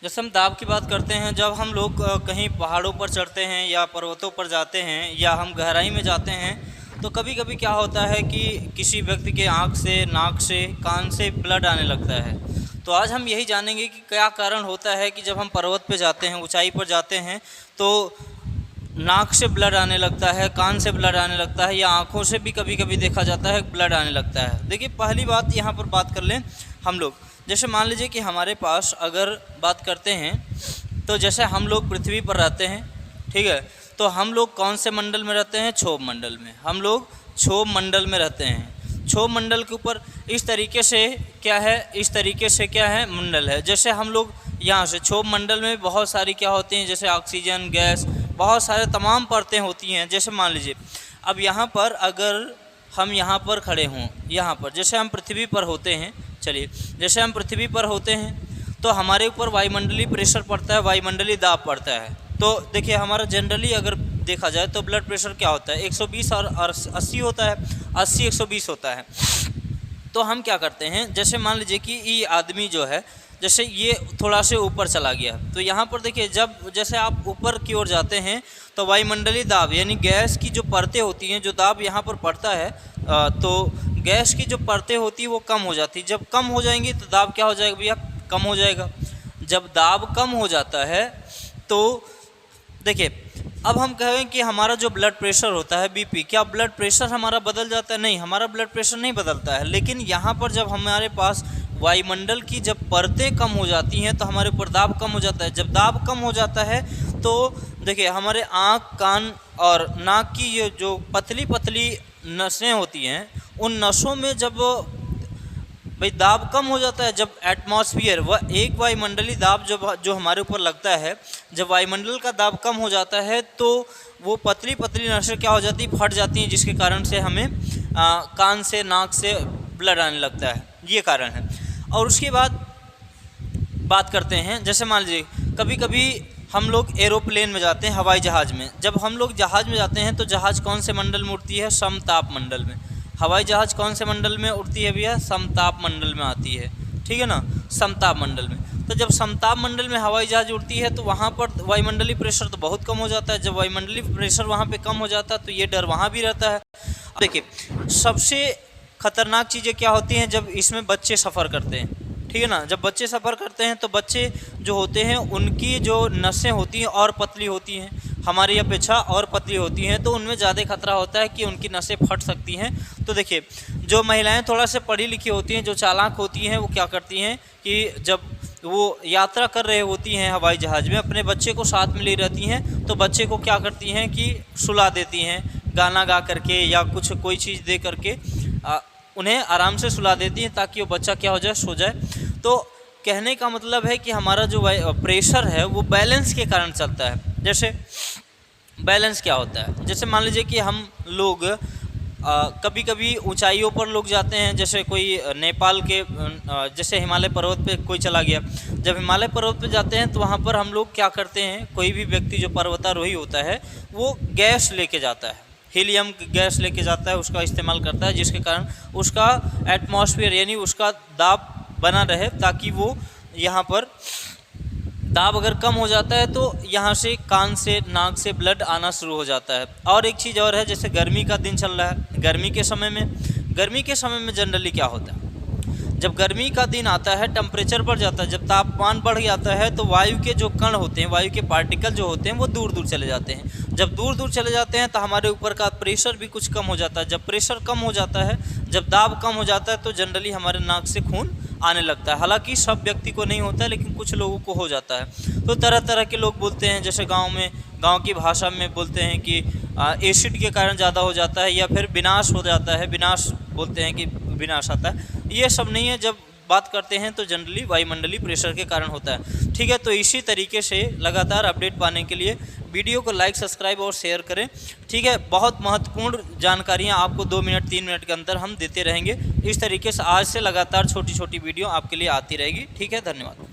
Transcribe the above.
जैसे हम दाब की बात करते हैं, जब हम लोग कहीं पहाड़ों पर चढ़ते हैं या पर्वतों पर जाते हैं या हम गहराई में जाते हैं, तो कभी कभी क्या होता है कि किसी व्यक्ति के आँख से, नाक से, कान से ब्लड आने लगता है। तो आज हम यही जानेंगे कि क्या कारण होता है कि जब हम पर्वत पे जाते हैं, ऊंचाई पर जाते हैं, तो नाक से ब्लड आने लगता है, कान से ब्लड आने लगता है, या आँखों से भी कभी कभी देखा जाता है ब्लड आने लगता है। देखिए, पहली बात यहाँ पर बात कर लें हम लोग। जैसे मान लीजिए कि हमारे पास अगर बात करते हैं, तो जैसे हम लोग पृथ्वी पर रहते हैं, ठीक है, तो हम लोग कौन से मंडल में रहते हैं? क्षोभ मंडल में। हम लोग क्षोभ मंडल में रहते हैं। क्षोभ मंडल के ऊपर इस तरीके से क्या है, इस तरीके से क्या है, मंडल है। जैसे हम लोग यहाँ से क्षोभ मंडल में बहुत सारी क्या होती हैं, जैसे ऑक्सीजन गैस, बहुत सारे तमाम परतें होती हैं। जैसे मान लीजिए अब यहाँ पर अगर हम यहाँ पर खड़े हों, यहाँ पर जैसे हम पृथ्वी पर होते हैं, चलिए जैसे हम पृथ्वी पर होते हैं तो हमारे ऊपर वायुमंडलीय प्रेशर पड़ता है, वायुमंडलीय दाब पड़ता है। तो देखिए, हमारा जनरली अगर देखा जाए तो ब्लड प्रेशर क्या होता है, 120 और 80 होता है, 80 120 होता है। तो हम क्या करते हैं, जैसे मान लीजिए कि ये आदमी जो है, जैसे ये थोड़ा से ऊपर चला गया, तो यहाँ पर देखिए, जब जैसे आप ऊपर की ओर जाते हैं तो वायुमंडलीय दाब यानी गैस की जो परतें होती हैं, जो दाब यहाँ पर पड़ता है, तो गैस की जो परतें होती है वो कम हो जाती है। जब कम हो जाएंगी तो दाब क्या हो जाएगा भैया, कम हो जाएगा। जब दाब कम हो जाता है तो देखिए, अब हम कहें कि हमारा जो ब्लड प्रेशर होता है, बीपी, क्या ब्लड प्रेशर हमारा बदल जाता है? नहीं, हमारा ब्लड प्रेशर नहीं बदलता है। लेकिन यहाँ पर जब हमारे पास वायुमंडल की जब परतें कम हो जाती हैं तो हमारे ऊपर दाब कम हो जाता है। जब दाब कम हो जाता है तो देखिए, हमारे आँख, कान और नाक की ये जो पतली पतली नसें होती हैं, उन नसों में जब भाई दाब कम हो जाता है, जब एटमॉस्फेयर वह एक वायुमंडलीय दाब जो हमारे ऊपर लगता है, जब वायुमंडल का दाब कम हो जाता है तो वो पतली पतली नसें क्या हो जाती है, फट जाती हैं, जिसके कारण से हमें कान से, नाक से ब्लड आने लगता है। ये कारण है। और उसके बाद बात करते हैं, जैसे मान लीजिए कभी कभी हम लोग एरोप्लेन में जाते हैं, हवाई जहाज़ में। जब हम लोग जहाज़ में जाते हैं तो जहाज़ कौन से मंडल में उड़ती है? समताप मंडल में। हवाई जहाज़ कौन से मंडल में उड़ती है भैया? समताप मंडल में आती है, ठीक है ना, समताप मंडल में। तो जब समताप मंडल में हवाई जहाज़ उड़ती है तो वहाँ पर वायुमंडलीय प्रेशर तो बहुत कम हो जाता है। जब वायुमंडलीय प्रेशर वहाँ पे कम हो जाता है तो ये डर वहाँ भी रहता है। देखिए, सबसे खतरनाक चीज़ें क्या होती हैं जब इसमें बच्चे सफ़र करते हैं, ठीक है ना। जब बच्चे सफ़र करते हैं तो बच्चे जो होते हैं उनकी जो नसें होती हैं और पतली होती हैं, हमारी अपेक्षा और पतली होती हैं, तो उनमें ज़्यादा खतरा होता है कि उनकी नसें फट सकती हैं। तो देखिए, जो महिलाएं थोड़ा से पढ़ी लिखी होती हैं, जो चालाक होती हैं, वो क्या करती हैं कि जब वो यात्रा कर रहे होती हैं हवाई जहाज़ में, अपने बच्चे को साथ में ले रहती हैं, तो बच्चे को क्या करती हैं कि सुला देती हैं, गाना गा करके या कुछ कोई चीज़ दे करके उन्हें आराम से सुला देती हैं, ताकि वो बच्चा क्या हो जाए, सो जाए। तो कहने का मतलब है कि हमारा जो प्रेशर है वो बैलेंस के कारण चलता है। जैसे बैलेंस क्या होता है, जैसे मान लीजिए कि हम लोग कभी कभी ऊंचाइयों पर लोग जाते हैं, जैसे कोई नेपाल के जैसे हिमालय पर्वत पे कोई चला गया। जब हिमालय पर्वत पे जाते हैं तो वहाँ पर हम लोग क्या करते हैं, कोई भी व्यक्ति जो पर्वतारोही होता है वो गैस लेके जाता है, हीलियम गैस लेके जाता है, उसका इस्तेमाल करता है, जिसके कारण उसका एटमॉस्फेयर यानी उसका दाब बना रहे, ताकि वो यहाँ पर दाब अगर कम हो जाता है तो यहाँ से कान से, नाक से ब्लड आना शुरू हो जाता है। और एक चीज़ और है, जैसे गर्मी का दिन चल रहा है, गर्मी के समय में जनरली क्या होता है, जब गर्मी का दिन आता है, टेम्परेचर बढ़ जाता है, जब तापमान बढ़ जाता है तो वायु के जो कण होते हैं, वायु के पार्टिकल जो होते हैं वो दूर दूर चले जाते हैं। जब दूर दूर चले जाते हैं तो हमारे ऊपर का प्रेशर भी कुछ कम हो जाता है। जब प्रेशर कम हो जाता है, जब दाब कम हो जाता है, तो जनरली हमारे नाक से खून आने लगता है। हालांकि सब व्यक्ति को नहीं होता है, लेकिन कुछ लोगों को हो जाता है। तो तरह तरह के लोग बोलते हैं, जैसे गाँव की भाषा में बोलते हैं कि एसिड के कारण ज़्यादा हो जाता है, या फिर विनाश हो जाता है, विनाश बोलते हैं कि विनाश आता है। ये सब नहीं है। जब बात करते हैं तो जनरली वायुमंडलीय प्रेशर के कारण होता है, ठीक है। तो इसी तरीके से लगातार अपडेट पाने के लिए वीडियो को लाइक, सब्सक्राइब और शेयर करें, ठीक है। बहुत महत्वपूर्ण जानकारियां आपको 2 मिनट 3 मिनट के अंदर हम देते रहेंगे। इस तरीके से आज से लगातार छोटी छोटी वीडियो आपके लिए आती रहेगी, ठीक है। धन्यवाद।